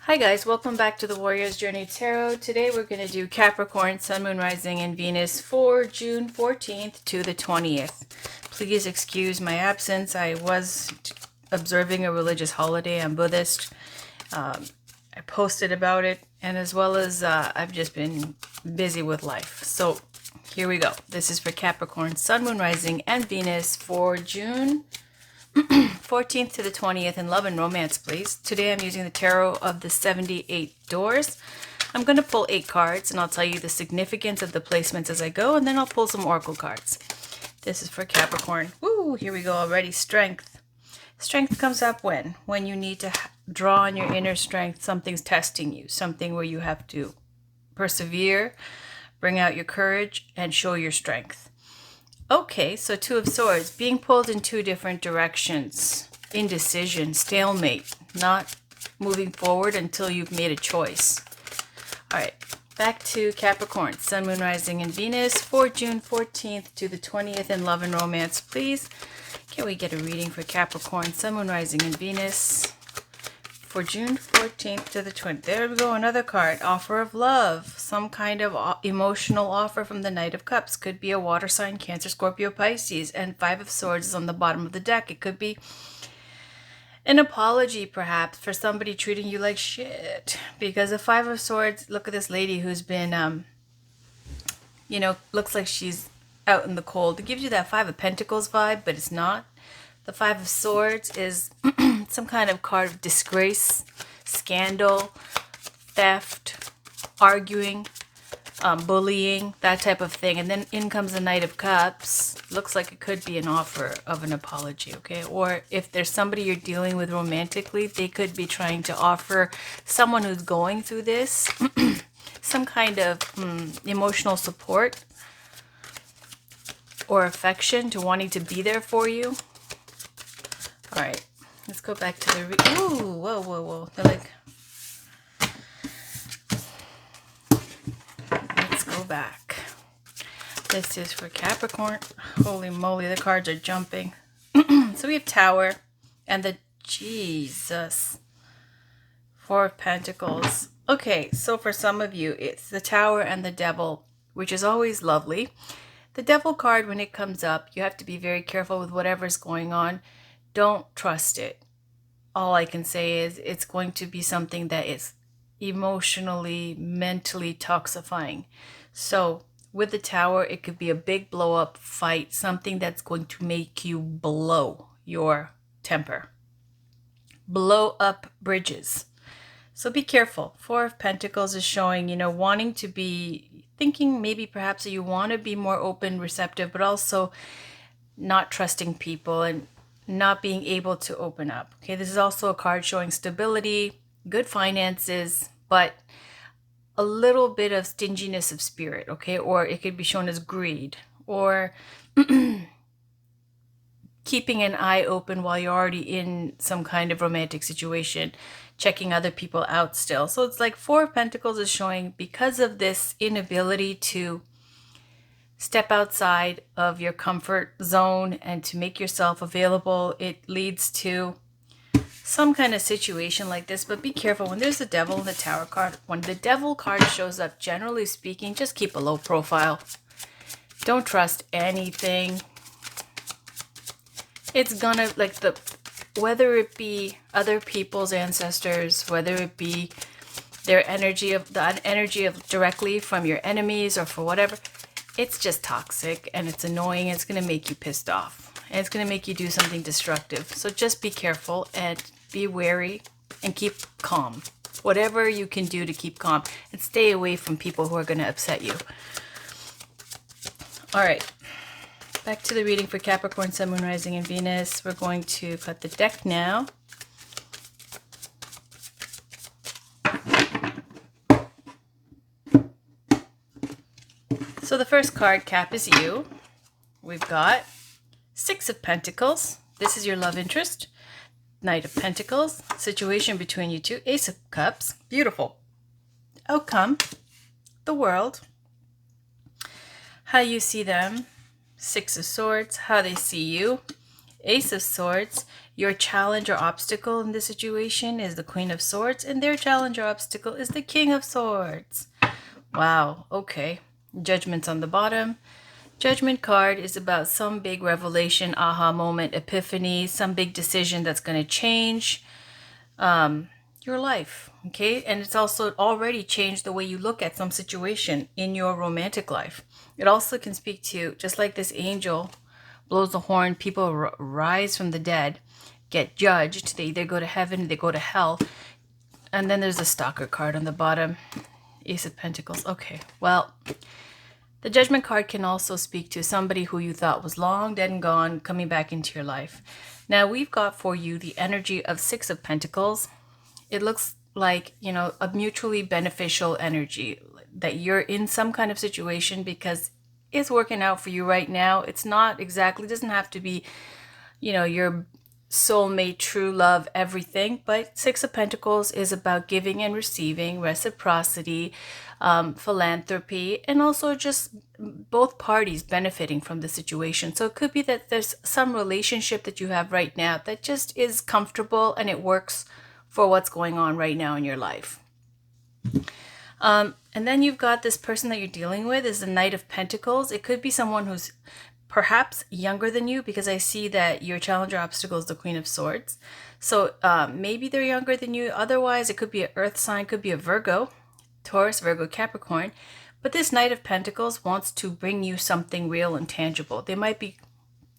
Hi guys, welcome back to the Warrior's Journey Tarot. Today we're going to do Capricorn, Sun, Moon, Rising, and Venus for June 14th to the 20th. Please excuse my absence. I was observing a religious holiday. I'm Buddhist. I posted about it, and as well as I've just been busy with life. So here we go. This is for Capricorn, Sun, Moon, Rising, and Venus for June 14th to the 20th in love and romance, please. Today I'm using the tarot of the 78 doors. I'm going to pull 8 cards and I'll tell you the significance of the placements as I go, and then I'll pull some oracle cards. This is for Capricorn. Woo, here we go already. Strength. Strength comes up when you need to draw on your inner strength. Something's testing you, something where you have to persevere, bring out your courage, and show your strength. Okay, so Two of Swords, being pulled in 2 different directions, indecision, stalemate, not moving forward until you've made a choice. All right, back to Capricorn, Sun, Moon, Rising, and Venus for June 14th to the 20th in love and romance, please. Can we get a reading for Capricorn, Sun, Moon, Rising, and Venus for June 14th to the 20th. There we go, another card. Offer of love. Some kind of emotional offer from the Knight of Cups. Could be a water sign, Cancer, Scorpio, Pisces. And 5 of Swords is on the bottom of the deck. It could be an apology, perhaps, for somebody treating you like shit. Because the 5 of Swords, look at this lady who's been, looks like she's out in the cold. It gives you that 5 of Pentacles vibe, but it's not. The 5 of Swords is some kind of card of disgrace, scandal, theft, arguing, bullying, that type of thing. And then in comes the Knight of Cups. Looks like it could be an offer of an apology, okay? Or if there's somebody you're dealing with romantically, they could be trying to offer someone who's going through this some kind of emotional support or affection, to wanting to be there for you. All right, let's go back to the... Ooh, whoa, whoa, whoa. They're like... Let's go back. This is for Capricorn. Holy moly, the cards are jumping. So we have Tower and the... Jesus. 4 of Pentacles. Okay, so for some of you, it's the Tower and the Devil, which is always lovely. The Devil card, when it comes up, you have to be very careful with whatever's going on. Don't trust it. All I can say is it's going to be something that is emotionally, mentally toxifying. So with the Tower, it could be a big blow up fight, something that's going to make you blow your temper, blow up bridges. So be careful. 4 of Pentacles is showing, wanting to be, thinking maybe perhaps that you want to be more open, receptive, but also not trusting people and not being able to open up. Okay, this is also a card showing stability, good finances, but a little bit of stinginess of spirit, okay? Or it could be shown as greed, or keeping an eye open while you're already in some kind of romantic situation, checking other people out still. So it's like 4 of Pentacles is showing, because of this inability to step outside of your comfort zone and to make yourself available, it leads to some kind of situation like this. But be careful when there's the Devil and the Tower card. When the Devil card shows up, generally speaking, just keep a low profile. Don't trust anything. It's gonna, whether it be other people's ancestors, whether it be their energy of directly from your enemies, or for whatever, it's just toxic and it's annoying. It's going to make you pissed off and it's going to make you do something destructive. So just be careful and be wary and keep calm. Whatever you can do to keep calm, and stay away from people who are going to upset you. All right, back to the reading for Capricorn, Sun, Moon, Rising, and Venus. We're going to cut the deck now. So the first card, Cap, is you. We've got 6 of Pentacles. This is your love interest. Knight of Pentacles. Situation between you two. Ace of Cups. Beautiful. Outcome. The world. How you see them. 6 of Swords. How they see you. Ace of Swords, your challenge or obstacle in this situation is the Queen of Swords, and their challenge or obstacle is the King of Swords. Wow, okay. Judgment's on the bottom. Judgment card is about some big revelation, aha moment, epiphany, some big decision that's going to change your life, okay? And it's also already changed the way you look at some situation in your romantic life. It also can speak to, just like this angel blows the horn, people rise from the dead, get judged. They either go to heaven, they go to hell. And then there's a stalker card on the bottom. Ace of Pentacles. Okay, well, the Judgment card can also speak to somebody who you thought was long dead and gone coming back into your life. Now, we've got for you the energy of Six of Pentacles. It looks like, you know, a mutually beneficial energy, that you're in some kind of situation because it's working out for you right now. It's not exactly, doesn't have to be, you know, your soulmate, true love, everything. But Six of Pentacles is about giving and receiving, reciprocity, philanthropy, and also just both parties benefiting from the situation. So it could be that there's some relationship that you have right now that just is comfortable and it works for what's going on right now in your life. And then you've got this person that you're dealing with is the Knight of Pentacles. It could be someone who's perhaps younger than you, because I see that your challenger obstacle is the Queen of Swords. So maybe they're younger than you. Otherwise, it could be an earth sign, could be a Virgo, Taurus, Virgo, Capricorn. But this Knight of Pentacles wants to bring you something real and tangible. They might be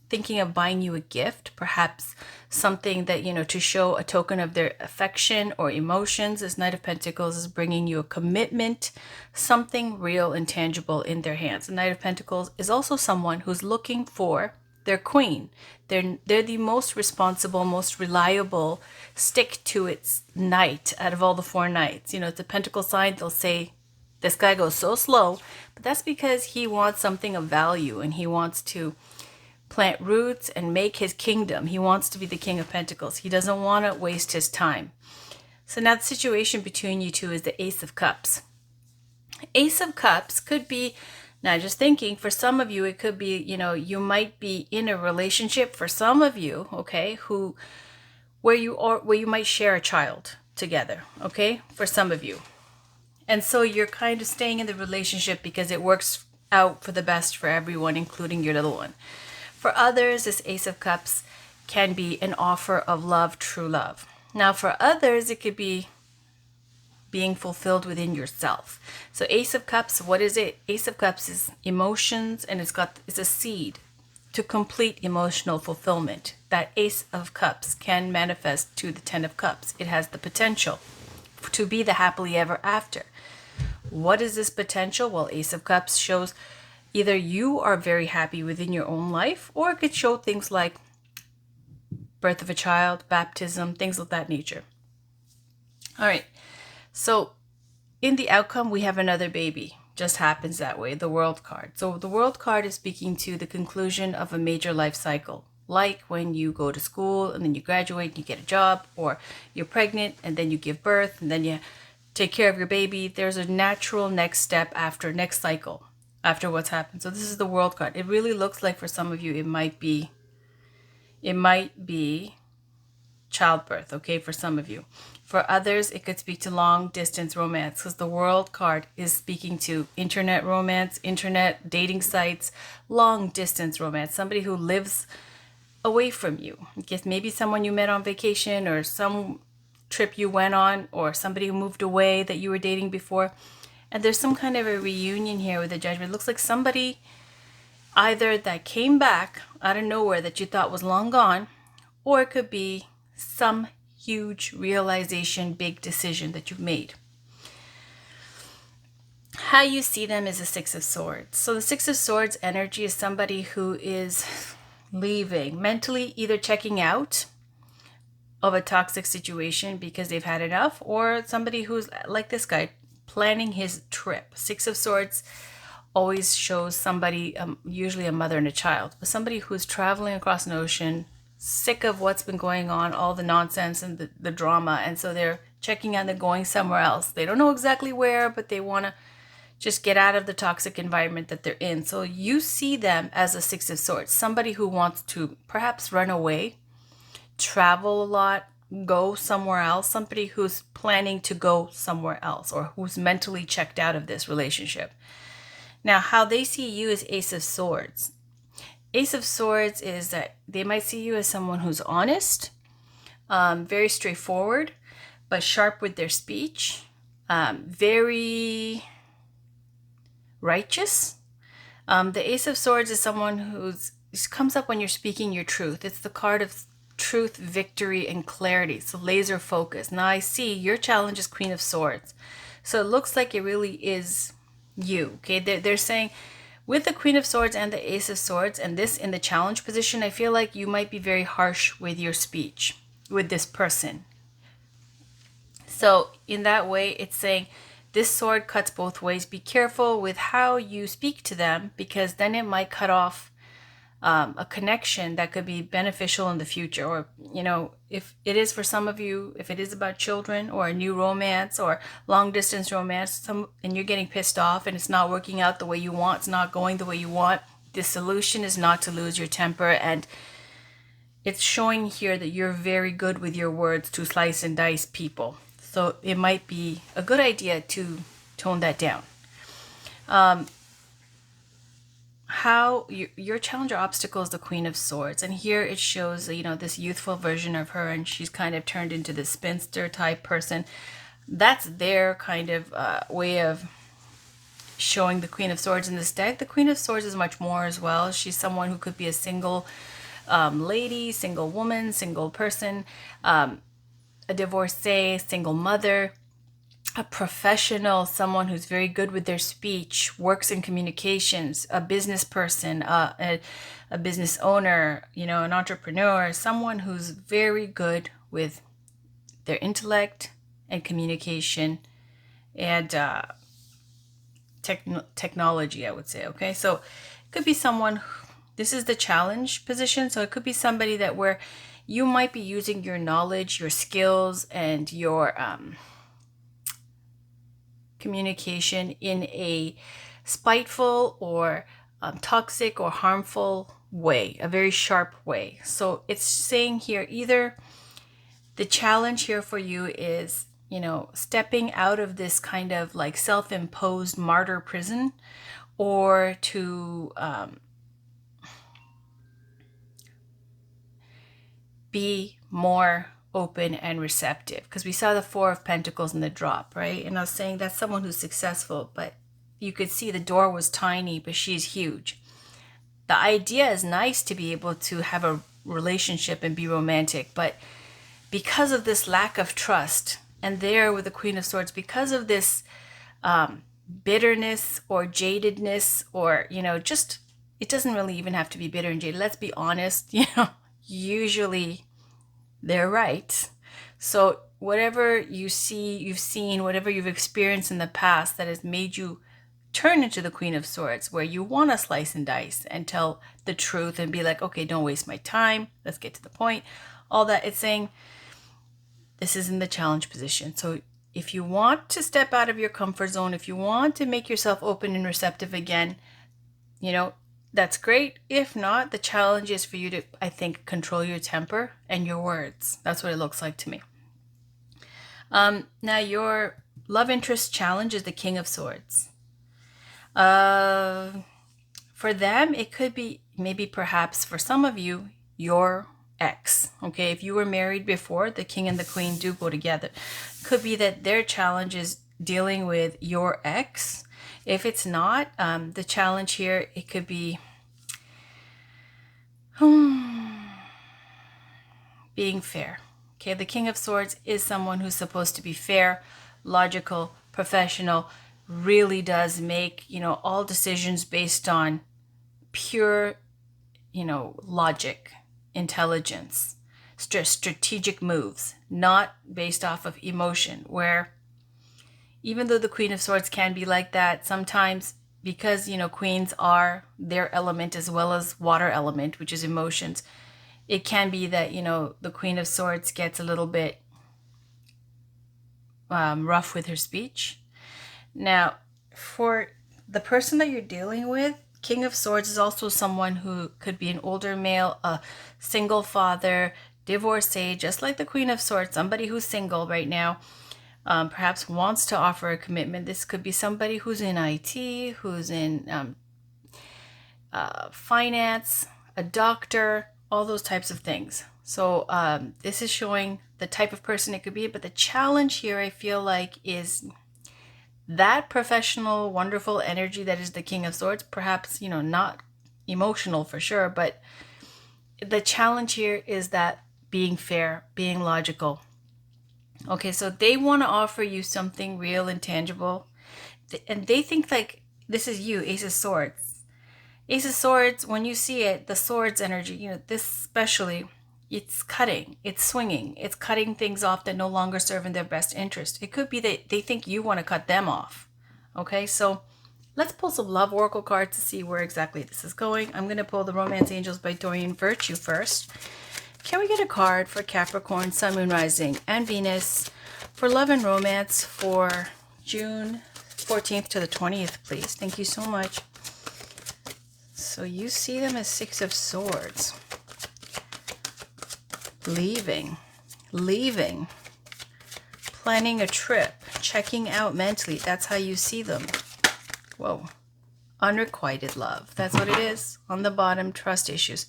thinking of buying you a gift, perhaps something that, you know, to show a token of their affection or emotions. This Knight of Pentacles is bringing you a commitment, something real and tangible in their hands. The Knight of Pentacles is also someone who's looking for their queen. They're the most responsible, most reliable, stick to its knight out of all the four knights. You know, it's a pentacle sign. They'll say, this guy goes so slow, but that's because he wants something of value and he wants to plant roots and make his kingdom. He wants to be the King of Pentacles. He doesn't want to waste his time. So now the situation between you two is the Ace of Cups. Ace of Cups could be, now just thinking, for some of you, it could be, you know, you might be in a relationship for some of you, okay, where you might share a child together, okay, for some of you. And so you're kind of staying in the relationship because it works out for the best for everyone, including your little one. For others, this Ace of Cups can be an offer of love, true love. Now, for others, it could be being fulfilled within yourself. So Ace of Cups, what is it? Ace of Cups is emotions, and it's a seed to complete emotional fulfillment. That Ace of Cups can manifest to the Ten of Cups. It has the potential to be the happily ever after. What is this potential? Well, Ace of Cups shows either you are very happy within your own life, or it could show things like birth of a child, baptism, things of that nature. All right. So in the outcome, we have another baby. Just happens that way, the World card. So the World card is speaking to the conclusion of a major life cycle, like when you go to school and then you graduate and you get a job, or you're pregnant and then you give birth and then you take care of your baby. There's a natural next step after next cycle, after what's happened. So this is the World card. It really looks like for some of you, it might be childbirth, okay, for some of you. For others, it could speak to long distance romance, because the World card is speaking to internet romance, internet dating sites, long distance romance, somebody who lives away from you. I guess maybe someone you met on vacation, or some trip you went on, or somebody who moved away that you were dating before. And there's some kind of a reunion here with the Judgment. It looks like somebody either that came back out of nowhere that you thought was long gone, or it could be some huge realization, big decision that you've made. How you see them is a Six of Swords. So the Six of Swords energy is somebody who is leaving, mentally either checking out of a toxic situation because they've had enough, or somebody who's like this guy, planning his trip. Six of Swords always shows somebody, usually a mother and a child, but somebody who's traveling across an ocean, sick of what's been going on, all the nonsense and the drama, and so they're checking out, they're going somewhere else. They don't know exactly where, but they want to just get out of the toxic environment that they're in. So you see them as a Six of Swords, somebody who wants to perhaps run away, travel a lot, go somewhere else, somebody who's planning to go somewhere else or who's mentally checked out of this relationship. Now, how they see you is Ace of Swords. Ace of Swords is that they might see you as someone who's honest, very straightforward, but sharp with their speech, very righteous. The Ace of Swords is someone who's comes up when you're speaking your truth. It's the card of truth, victory, and clarity. So laser focus. Now I see your challenge is Queen of Swords. So it looks like it really is you. Okay, they're saying with the Queen of Swords and the Ace of Swords and this in the challenge position, I feel like you might be very harsh with your speech with this person. So in that way, it's saying this sword cuts both ways. Be careful with how you speak to them, because then it might cut off a connection that could be beneficial in the future. Or, you know, if it is for some of you, if it is about children or a new romance or long distance romance, and you're getting pissed off and it's not working out the way you want, it's not going the way you want, the solution is not to lose your temper. And it's showing here that you're very good with your words to slice and dice people. So it might be a good idea to tone that down. How your challenge or obstacle is the Queen of Swords. And here it shows, you know, this youthful version of her, and she's kind of turned into this spinster type person. That's their kind of way of showing the Queen of Swords in this deck. The Queen of Swords is much more as well. She's someone who could be a single lady, single woman, single person, a divorcee, single mother, a professional, someone who's very good with their speech, works in communications, a business person, a business owner, you know, an entrepreneur, someone who's very good with their intellect and communication and technology, I would say. Okay, so it could be someone, this is the challenge position, so it could be somebody that where you might be using your knowledge, your skills, and your communication in a spiteful or toxic or harmful way, a very sharp way. So it's saying here either the challenge here for you is, you know, stepping out of this kind of like self-imposed martyr prison, or to be more open and receptive, because we saw the Four of Pentacles in the drop, right? And I was saying that's someone who's successful, but you could see the door was tiny, but she's huge. The idea is nice to be able to have a relationship and be romantic, but because of this lack of trust, and there with the Queen of Swords, because of this bitterness or jadedness, or, you know, just, it doesn't really even have to be bitter and jaded. Let's be honest, you know, usually they're right. So whatever you see, you've seen, whatever you've experienced in the past that has made you turn into the Queen of Swords, where you want to slice and dice and tell the truth and be like, okay, don't waste my time, let's get to the point, all that, it's saying this is in the challenge position. So if you want to step out of your comfort zone, if you want to make yourself open and receptive again, you know, that's great. If not, the challenge is for you to, I think, control your temper and your words. That's what it looks like to me. Now, your love interest challenge is the King of Swords. For them, it could be maybe perhaps for some of you, your ex. Okay, if you were married before, the King and the Queen do go together. Could be that their challenge is dealing with your ex. If it's not, the challenge here, it could be being fair. Okay, the King of Swords is someone who's supposed to be fair, logical, professional, really does make, you know, all decisions based on pure, you know, logic, intelligence, strategic moves, not based off of emotion, where even though the Queen of Swords can be like that, sometimes because, you know, queens are their element as well as water element, which is emotions, it can be that, you know, the Queen of Swords gets a little bit rough with her speech. Now, for the person that you're dealing with, King of Swords is also someone who could be an older male, a single father, divorcee, just like the Queen of Swords, somebody who's single right now, perhaps wants to offer a commitment. This could be somebody who's in IT, who's in finance, a doctor, all those types of things. So this is showing the type of person it could be, but the challenge here I feel like is that professional, wonderful energy that is the King of Swords, perhaps, not emotional for sure, but the challenge here is that being fair, being logical. Okay, so they want to offer you something real and tangible, and they think like this is you, Ace of Swords. Ace of Swords, when you see it, the swords energy, this especially, it's cutting, it's swinging, it's cutting things off that no longer serve in their best interest. It could be that they think you want to cut them off. Okay, so let's pull some love oracle cards to see where exactly this is going. I'm going to pull the Romance Angels by Dorian Virtue first. Can we get a card for Capricorn, Sun, Moon, Rising, and Venus for love and romance for June 14th to the 20th, please? Thank you so much. So you see them as Six of Swords. Leaving, planning a trip, checking out mentally. That's how you see them. Whoa. Unrequited love. That's what it is. On the bottom, trust issues.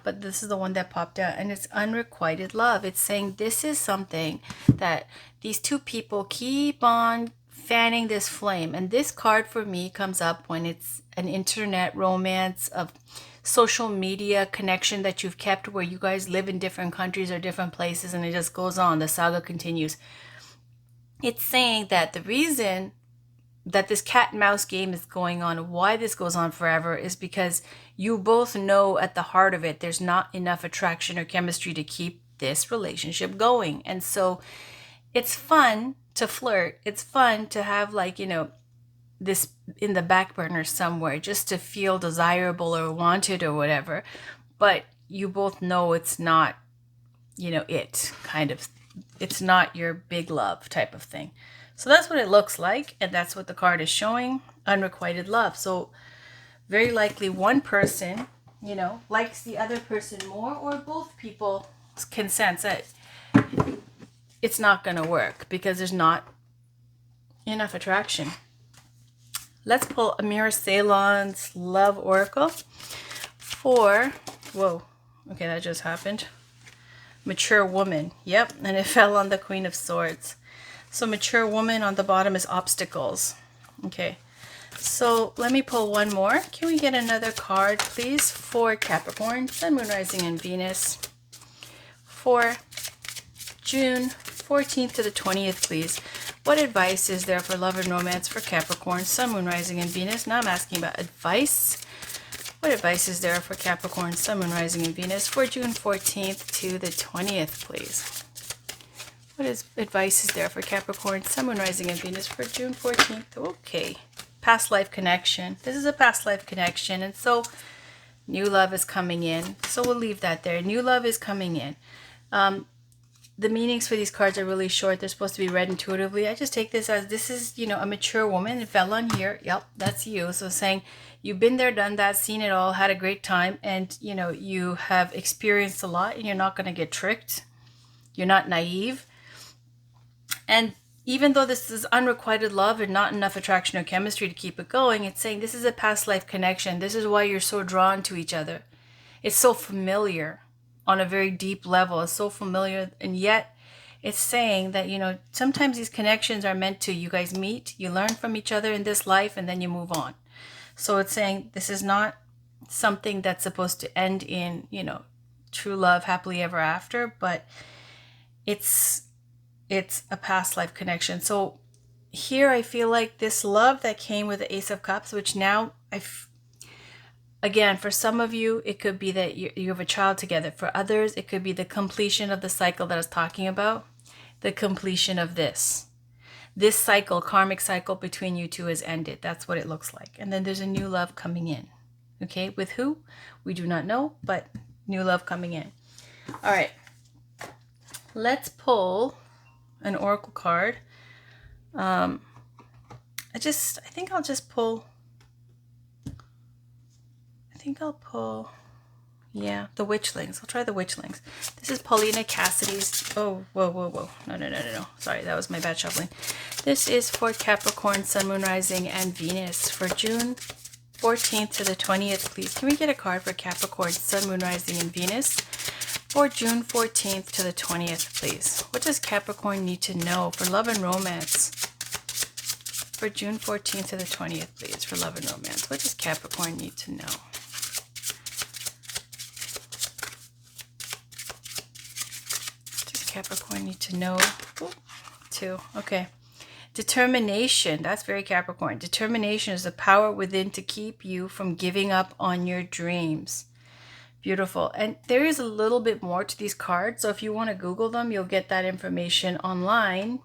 But this is the one that popped out, and it's unrequited love. It's saying this is something that these two people keep on fanning this flame. And this card for me comes up when it's an internet romance of social media connection that you've kept where you guys live in different countries or different places, and it just goes on. The saga continues. It's saying that the reason that this cat and mouse game is going on, why this goes on forever, is because you both know at the heart of it there's not enough attraction or chemistry to keep this relationship going. And so it's fun to flirt. It's fun to have this in the back burner somewhere just to feel desirable or wanted or whatever. But you both know it's not, it's not your big love type of thing. So that's what it looks like. And that's what the card is showing, unrequited love. So very likely one person, likes the other person more, or both people can sense that it's not going to work because there's not enough attraction. Let's pull Amira Ceylon's Love Oracle for, whoa, okay, that just happened. Mature woman, yep, and it fell on the Queen of Swords. So mature woman on the bottom is obstacles. Okay, so let me pull one more. Can we get another card, please, for Capricorn, Sun, Moon, Rising, and Venus for June 14th to the 20th, please? What advice is there for love and romance for Capricorn, Sun, Moon, Rising, and Venus? Now I'm asking about advice. What advice is there for Capricorn, Sun, Moon, Rising, and Venus for June 14th to the 20th, please? What advice is there for Capricorn, Sun, Moon, Rising, and Venus for June 14th? Okay. Past life connection. This is a past life connection, and so new love is coming in. So we'll leave that there. New love is coming in. The meanings for these cards are really short. They're supposed to be read intuitively. I just take this as this is, a mature woman. It fell on here. Yep, that's you. So saying you've been there, done that, seen it all, had a great time, and, you have experienced a lot, and you're not going to get tricked. You're not naive. And even though this is unrequited love and not enough attraction or chemistry to keep it going, it's saying this is a past life connection. This is why you're so drawn to each other. It's so familiar. On a very deep level, it's so familiar, and yet it's saying that sometimes these connections are meant to, you guys meet, you learn from each other in this life, and then you move on. So it's saying this is not something that's supposed to end in true love, happily ever after, but it's a past life connection. So here I feel like this love that came with the Ace of Cups, which now again, for some of you, it could be that you have a child together. For others, it could be the completion of the cycle that I was talking about. The completion of this. This cycle, karmic cycle between you two has ended. That's what it looks like. And then there's a new love coming in. Okay, with who? We do not know, but new love coming in. All right. Let's pull an oracle card. I think I'll just pull, yeah, the Witchlings. I'll try the Witchlings. This is Paulina Cassidy's, oh, whoa. No. Sorry, that was my bad shuffling. This is for Capricorn, Sun, Moon, Rising, and Venus for June 14th to the 20th, please. Can we get a card for Capricorn, Sun, Moon, Rising, and Venus for June 14th to the 20th, please? What does Capricorn need to know for love and romance? For June 14th to the 20th, please, for love and romance. What does Capricorn need to know? What does Capricorn need to know? Ooh, 2. Okay. Determination. That's very Capricorn. Determination is the power within to keep you from giving up on your dreams. Beautiful. And there is a little bit more to these cards. So if you want to Google them, you'll get that information online.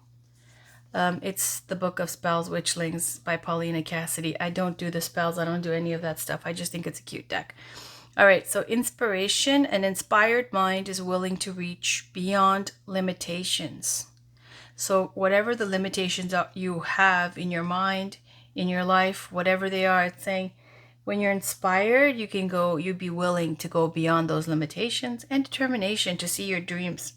It's the Book of Spells, Witchlings by Paulina Cassidy. I don't do the spells. I don't do any of that stuff. I just think it's a cute deck. All right. So inspiration. An inspired mind is willing to reach beyond limitations. So whatever the limitations you have in your mind, in your life, whatever they are, it's saying when you're inspired, you'd be willing to go beyond those limitations. And determination to see your dreams,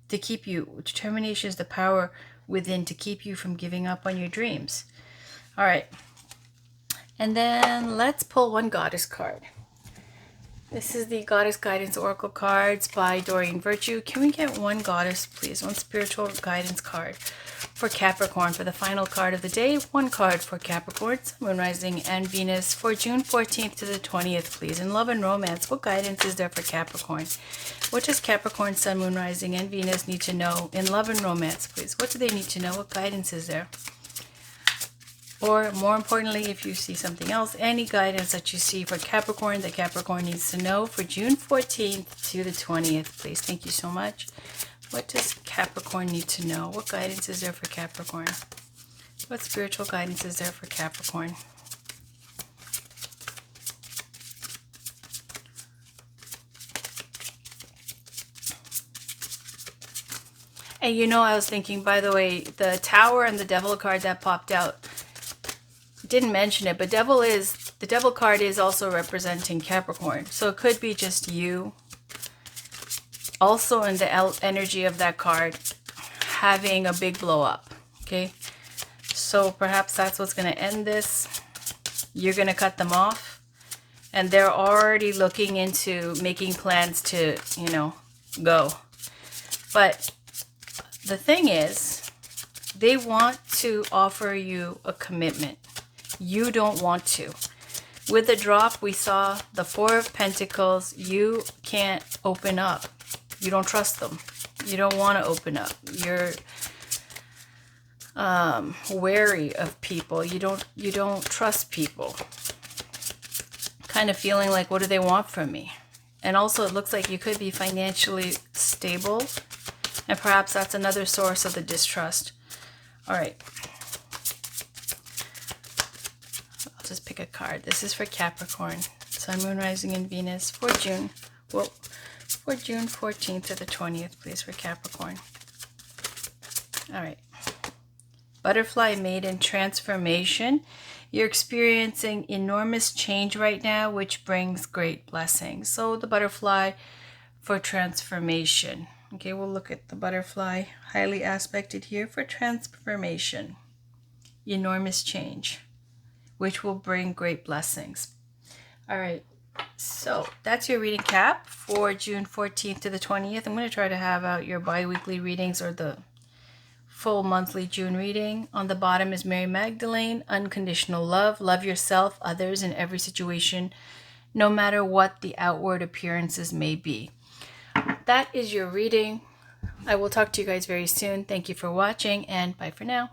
to keep you. Determination is the power within to keep you from giving up on your dreams. All right. And then let's pull one goddess card. This is the Goddess Guidance Oracle cards by Doreen Virtue. Can we get one goddess, please? One spiritual guidance card for Capricorn for the final card of the day. One card for Capricorn, Sun, Moon, Rising, and Venus for June 14th to the 20th, please. In love and romance, what guidance is there for Capricorn? What does Capricorn, Sun, Moon, Rising, and Venus need to know in love and romance, please? What do they need to know? What guidance is there? Or more importantly, if you see something else, any guidance that you see for Capricorn that Capricorn needs to know for June 14th to the 20th, please. Thank you so much. What does Capricorn need to know? What guidance is there for Capricorn? What spiritual guidance is there for Capricorn? And you know, I was thinking, by the way, the Tower and the Devil card that popped out, didn't mention it, but the Devil card is also representing Capricorn. So it could be just you. Also in the energy of that card, having a big blow up. Okay. So perhaps that's what's going to end this. You're going to cut them off. And they're already looking into making plans to, go. But the thing is, they want to offer you a commitment. You don't want to. With the drop, we saw the Four of Pentacles. You can't open up. You don't trust them. You don't want to open up. You're wary of people. You don't trust people. Kind of feeling like, what do they want from me? And also it looks like you could be financially stable. And perhaps that's another source of the distrust. All right. I'll just pick a card. This is for Capricorn, Sun, Moon, Rising, and Venus for June. Well, for June 14th to the 20th, please, for Capricorn. All right. Butterfly Maiden Transformation. You're experiencing enormous change right now, which brings great blessings. So the butterfly for transformation. Okay, we'll look at the butterfly, highly aspected here for transformation. Enormous change, which will bring great blessings. All right, so that's your reading cap for June 14th to the 20th. I'm going to try to have out your bi-weekly readings or the full monthly June reading. On the bottom is Mary Magdalene, unconditional love. Love yourself, others, in every situation, no matter what the outward appearances may be. That is your reading. I will talk to you guys very soon. Thank you for watching, and bye for now.